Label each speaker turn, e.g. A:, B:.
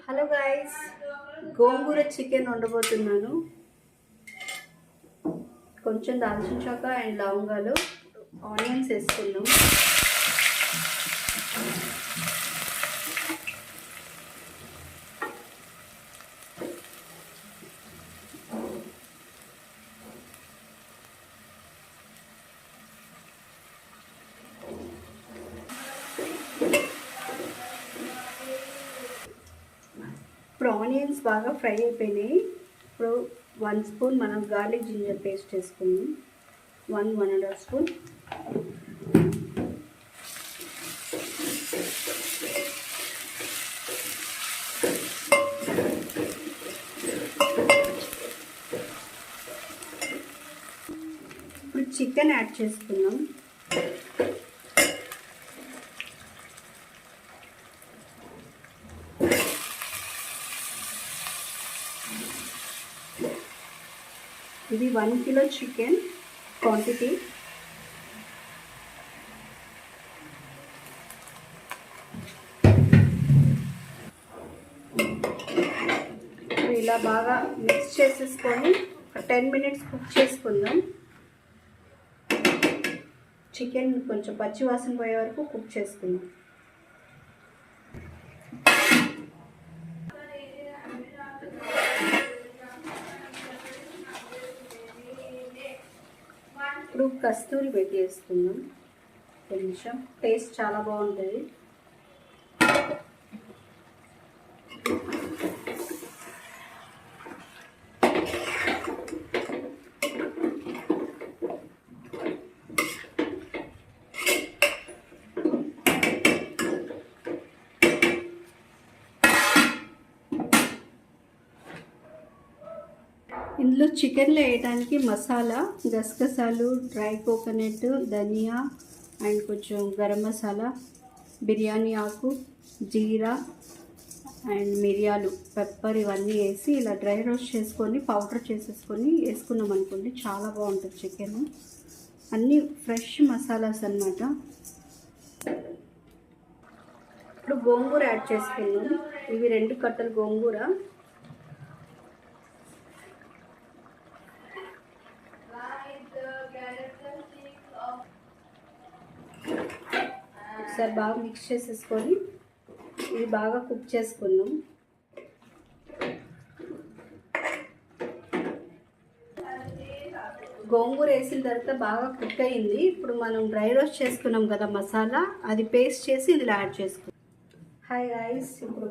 A: Hello guys, గోంగూర chicken వండబోతున్నాను. కొంచెం దాల్చిన చెక్క అండ్ లవంగాలు, ఆనియన్స్ వేసుకున్నాం. ఇప్పుడు ఆనియన్స్ బాగా ఫ్రై అయిపోయినాయి. ఇప్పుడు 1 స్పూన్ మనం గార్లిక్ జింజర్ పేస్ట్ వేసుకున్నాం. 1.5 స్పూన్. ఇప్పుడు చికెన్ యాడ్ చేసుకున్నాం. ఇది 1 కిలో చికెన్ క్వాంటిటీ. ఇలా బాగా మిక్స్ చేసేసుకొని 10 మినిట్స్ కుక్ చేసుకుందాం. చికెన్ కొంచెం పచ్చి వాసన పోయే వరకు కుక్ చేసుకుందాం. ఇప్పుడు కస్తూరి పెట్టి వేసుకుందాం. కొంచెం టేస్ట్ చాలా బాగుంటుంది. ఇందులో చికెన్లో వేయడానికి మసాలా, గసగసాలు, డ్రై కోకోనట్, ధనియా అండ్ కొంచెం గరం మసాలా, బిర్యానీ ఆకు, జీరా అండ్ మిరియాలు, పెప్పర్ ఇవన్నీ వేసి ఇలా డ్రై రోస్ట్ చేసుకొని పౌడర్ చేసేసుకొని వేసుకున్నాం అనుకోండి, చాలా బాగుంటుంది చికెన్. అన్నీ ఫ్రెష్ మసాలాస్ అన్నమాట. ఇప్పుడు గోంగూర యాడ్ చేసుకున్నాం. ఇవి 2 కట్టలు గోంగూర. ఒకసారి బాగా మిక్స్ చేసేసుకొని ఇది బాగా కుక్ చేసుకుందాం. గోంగూర వేసిన తర్వాత బాగా కుక్ అయింది. ఇప్పుడు మనం డ్రై రోస్ట్ చేసుకున్నాం కదా మసాలా, అది పేస్ట్ చేసి ఇందులో యాడ్ చేసుకుందాం. హాయ్ గైస్, ఇప్పుడు